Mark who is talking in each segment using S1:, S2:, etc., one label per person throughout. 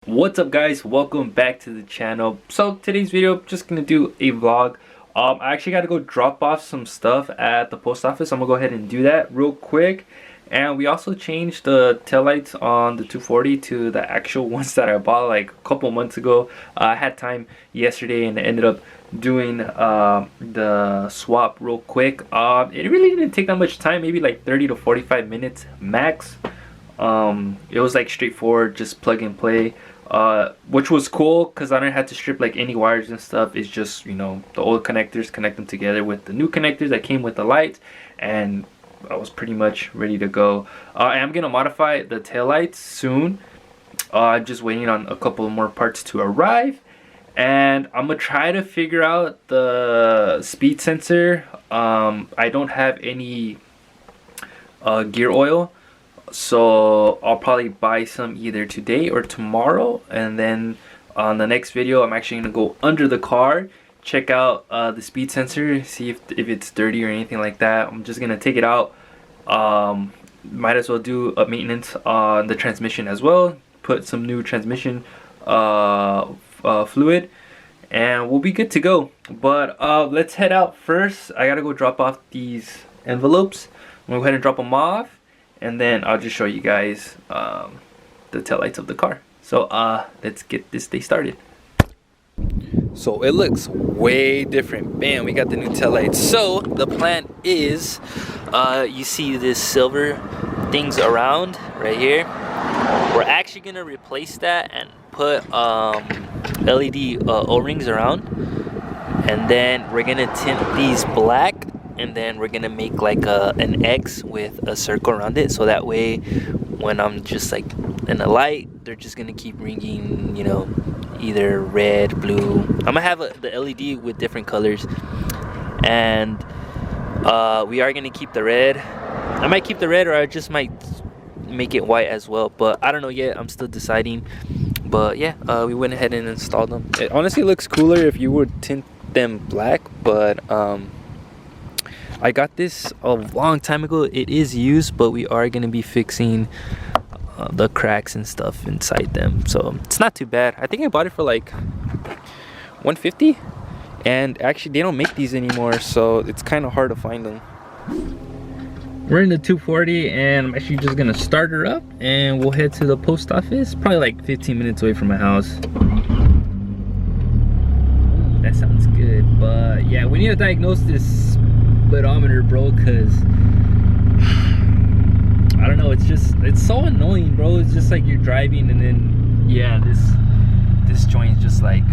S1: What's up guys, welcome back to the channel. So today's video, I'm just gonna do a vlog. I actually got to go drop off some stuff at the post office. I'm gonna go ahead and do that real quick. And we also changed the taillights on the 240 to the actual ones that I bought like a couple months ago. I had time yesterday and I ended up doing the swap real quick. It really didn't take that much time, maybe like 30 to 45 minutes max. It was like straightforward, just plug and play, which was cool because I didn't have to strip like any wires and stuff. It's just, you know, the old connectors, connect them together with the new connectors that came with the lights, and I was pretty much ready to go. I am gonna modify the taillights soon. I'm just waiting on a couple more parts to arrive, and I'm gonna try to figure out the speed sensor. I don't have any gear oil, so I'll probably buy some either today or tomorrow, and then on the next video I'm actually gonna go under the car, check out the speed sensor, see if it's dirty or anything like that. I'm just gonna take it out. Might as well do a maintenance on the transmission as well, put some new transmission fluid, and we'll be good to go. But let's head out first. I gotta go drop off these envelopes. I'm gonna go ahead and drop them off, and then I'll just show you guys the taillights of the car. So let's get this day started. So it looks way different. Bam, we got the new taillights. So the plan is, you see this silver things around right here. We're actually gonna replace that and put LED O-rings around, and then we're gonna tint these black, and then we're gonna make like an X with a circle around it, so that way when I'm just like in the light, they're just gonna keep ringing, you know, either red, blue. I'm gonna have the LED with different colors, and we are gonna keep the red. I might keep the red, or I just might make it white as well, but I don't know yet. I'm still deciding. But yeah, we went ahead and installed them. It honestly looks cooler if you would tint them black, but I got this a long time ago. It is used, but we are gonna be fixing the cracks and stuff inside them, so it's not too bad. I think I bought it for like $150, and actually they don't make these anymore, so it's kind of hard to find them. We're in the 240, and I'm actually just gonna start her up and we'll head to the post office, probably like 15 minutes away from my house. That sounds good. But yeah, we need to diagnose this speedometer, bro, because I don't know, it's so annoying, bro. It's just like you're driving and then yeah, this joint's just like,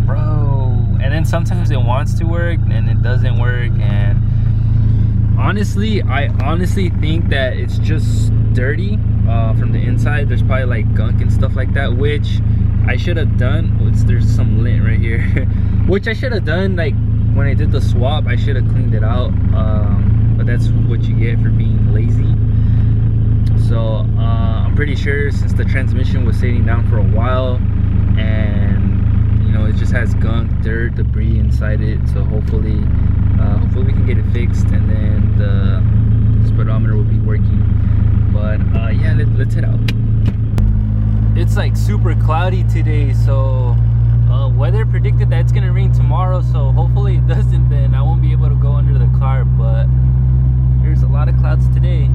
S1: bro, and then sometimes it wants to work and it doesn't work. And honestly, I think that it's just dirty from the inside. There's probably like gunk and stuff like that, which I should have done. There's some lint right here which I should have done, like when I did the swap. I should have cleaned it out, but that's what you get for being lazy. So I'm pretty sure, since the transmission was sitting down for a while, and you know, it just has gunk, dirt, debris inside it, so hopefully we can get it fixed, and then the speedometer will be working. But yeah, let's head out. It's like super cloudy today, so weather predicted that it's gonna rain tomorrow, so hopefully it doesn't. Then I won't be able to go under the car, but there's a lot of clouds today.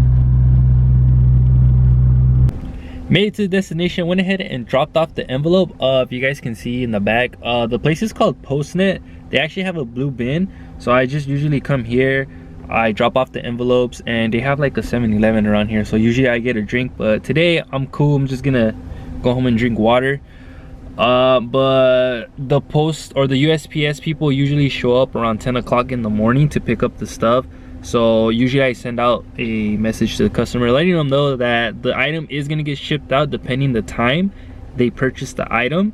S1: Made it to the destination, went ahead and dropped off the envelope. If you guys can see in the back, the place is called Postnet. They actually have a blue bin, so I just usually come here, I drop off the envelopes, and they have like a 7-Eleven around here, so usually I get a drink. But today I'm cool, I'm just gonna go home and drink water. But the post or the USPS people usually show up around 10 o'clock in the morning to pick up the stuff. So usually I send out a message to the customer letting them know that the item is gonna get shipped out depending the time they purchase the item,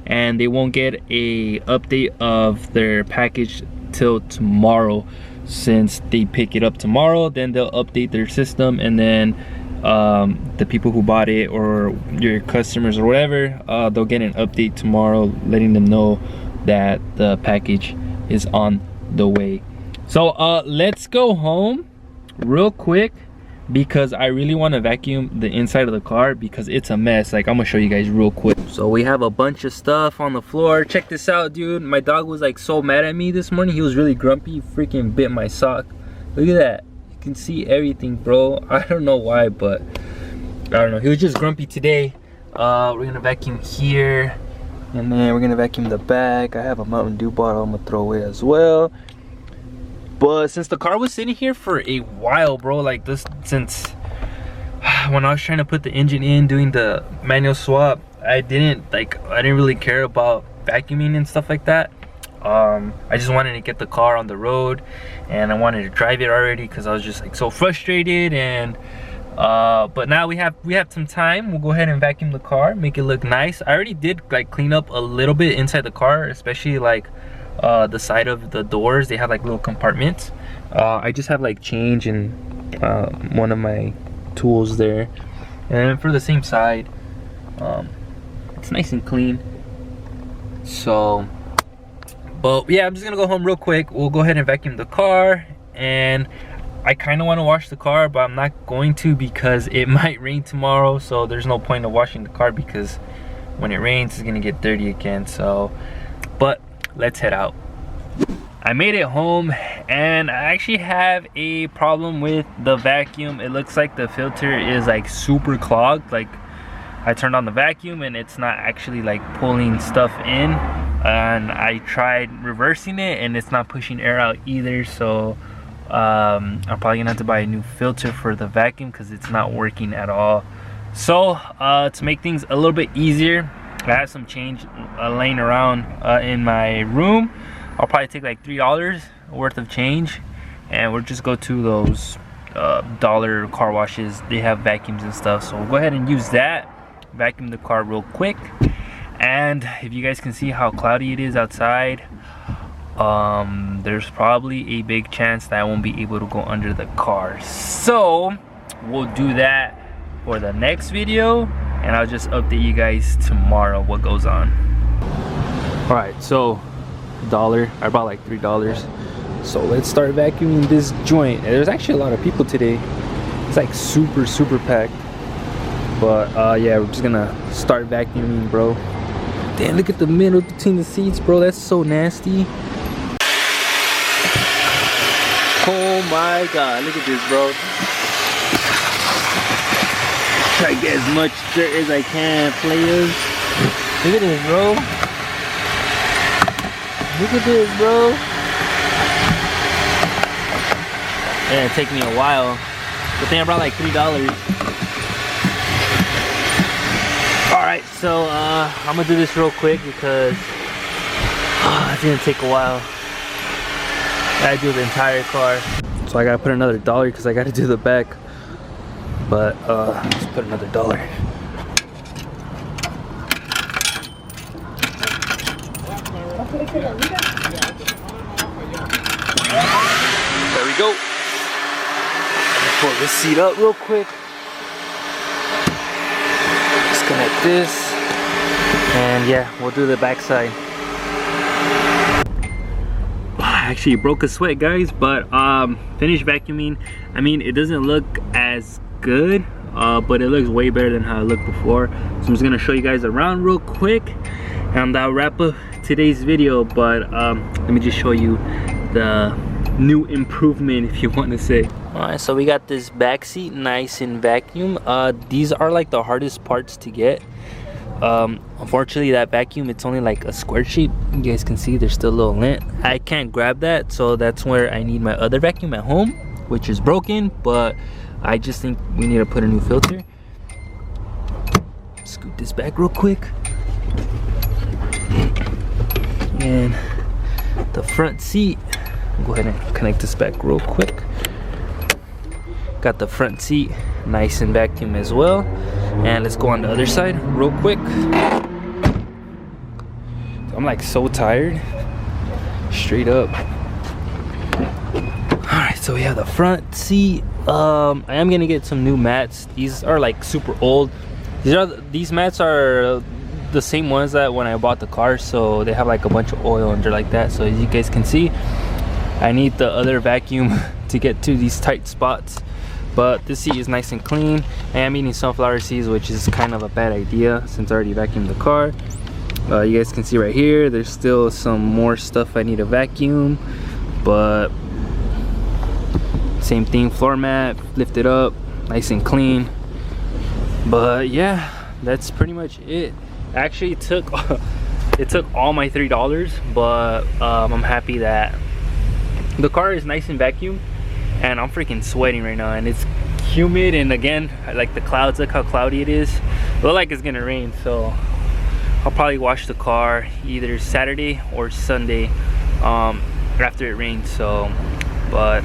S1: and they won't get a update of their package till tomorrow. Since they pick it up tomorrow, then they'll update their system, and then the people who bought it, or your customers or whatever, they'll get an update tomorrow letting them know that the package is on the way. So let's go home real quick. because I really want to vacuum the inside of the car because it's a mess. Like, I'm gonna show you guys real quick. So we have a bunch of stuff on the floor. Check this out, dude. My dog was like so mad at me this morning. He was really grumpy. He freaking bit my sock. Look at that. You can see everything, bro. I don't know why, but I don't know. He was just grumpy today. We're gonna vacuum here, and then we're gonna vacuum the back. I have a Mountain Dew bottle I'm gonna throw away as well. But since the car was sitting here for a while, bro, like this, since when I was trying to put the engine in, doing the manual swap, I didn't really care about vacuuming and stuff like that. I just wanted to get the car on the road, and I wanted to drive it already because I was just like so frustrated. And but now we have some time. We'll go ahead and vacuum the car, make it look nice. I already did like clean up a little bit inside the car, especially like the side of the doors. They have like little compartments. I just have like change in one of my tools there, and for the same side, it's nice and clean. So, but yeah, I'm just gonna go home real quick. We'll go ahead and vacuum the car, and I kind of want to wash the car, but I'm not going to because it might rain tomorrow. So there's no point of washing the car because when it rains, it's gonna get dirty again. So, but let's head out. I made it home, and I actually have a problem with the vacuum. It looks like the filter is like super clogged. Like, I turned on the vacuum and it's not actually like pulling stuff in, and I tried reversing it and it's not pushing air out either. So I'm probably gonna have to buy a new filter for the vacuum because it's not working at all. So to make things a little bit easier, I have some change laying around in my room. I'll probably take like $3 worth of change, and we'll just go to those dollar car washes. They have vacuums and stuff, so we'll go ahead and use that, vacuum the car real quick. And if you guys can see how cloudy it is outside, there's probably a big chance that I won't be able to go under the car. So we'll do that for the next video, and I'll just update you guys tomorrow what goes on. All right, so I bought like $3. So let's start vacuuming this joint. There's actually a lot of people today. It's like super packed. But yeah, we're just gonna start vacuuming, bro. Damn, look at the middle between the seats, bro. That's so nasty. Oh my god, look at this, bro. Try to get as much dirt as I can, players. Look at this, bro. Look at this, bro. Yeah, it take me a while. Good thing I brought like $3. Alright, so I'm gonna do this real quick because it's gonna take a while. I gotta do the entire car. So I gotta put another $1 because I gotta do the back. But let's put another $1. There we go. Pull this seat up real quick. Disconnect this, and yeah, we'll do the back side. I actually broke a sweat, guys, but finished vacuuming. I mean, it doesn't look as good, but it looks way better than how it looked before. So I'm just gonna show you guys around real quick, and I'll wrap up today's video. But let me just show you the new improvement, if you want to say. Alright, so we got this back seat nice and vacuum. These are like the hardest parts to get. Unfortunately, that vacuum, it's only like a square shape. You guys can see there's still a little lint. I can't grab that, so that's where I need my other vacuum at home, which is broken. But I just think we need to put a new filter. Scoot this back real quick, and the front seat, go ahead and connect this back real quick. Got the front seat nice and vacuum as well. And let's go on the other side real quick. I'm like so tired, straight up. Alright, so we have the front seat. I am gonna get some new mats. These are like super old. These mats are the same ones that when I bought the car, so they have like a bunch of oil under like that. So as you guys can see, I need the other vacuum to get to these tight spots. but this seat is nice and clean. I am eating sunflower seeds, which is kind of a bad idea since I already vacuumed the car. You guys can see right here, there's still some more stuff I need to vacuum, but same thing, floor mat lifted up, nice and clean. But yeah, that's pretty much it. Actually, it took all my $3, but I'm happy that the car is nice and vacuumed, and I'm freaking sweating right now, and it's humid, and again, I like the clouds. Look how cloudy it is. It looks like it's gonna rain, so I'll probably wash the car either Saturday or Sunday after it rains. So, but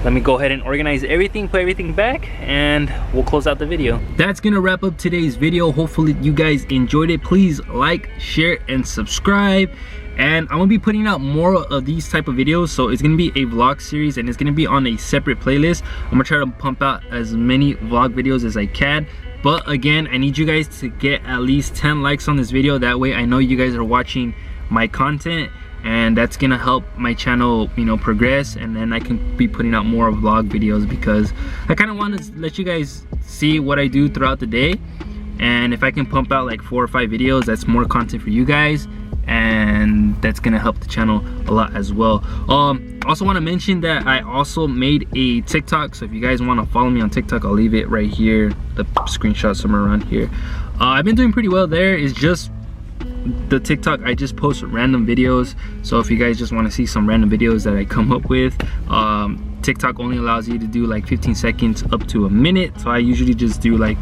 S1: let me go ahead and organize everything, put everything back, and we'll close out the video. That's gonna wrap up today's video. Hopefully you guys enjoyed it. Please like, share, and subscribe. And I'm gonna be putting out more of these type of videos, so it's gonna be a vlog series, and it's gonna be on a separate playlist. I'm gonna try to pump out as many vlog videos as I can. But again, I need you guys to get at least 10 likes on this video. That way I know you guys are watching my content, and that's gonna help my channel, you know, progress, and then I can be putting out more vlog videos, because I kind of want to let you guys see what I do throughout the day. And if I can pump out like 4 or 5 videos, that's more content for you guys, and that's gonna help the channel a lot as well. Also want to mention that I also made a TikTok, so if you guys want to follow me on TikTok, I'll leave it right here, the screenshot somewhere around here. I've been doing pretty well there. It's just the TikTok, I just post random videos, so if you guys just want to see some random videos that I come up with, TikTok only allows you to do like 15 seconds up to a minute, so I usually just do like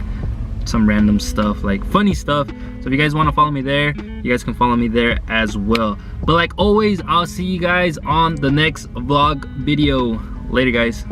S1: some random stuff, like funny stuff. So if you guys want to follow me there, you guys can follow me there as well. But like always, I'll see you guys on the next vlog video. Later, guys.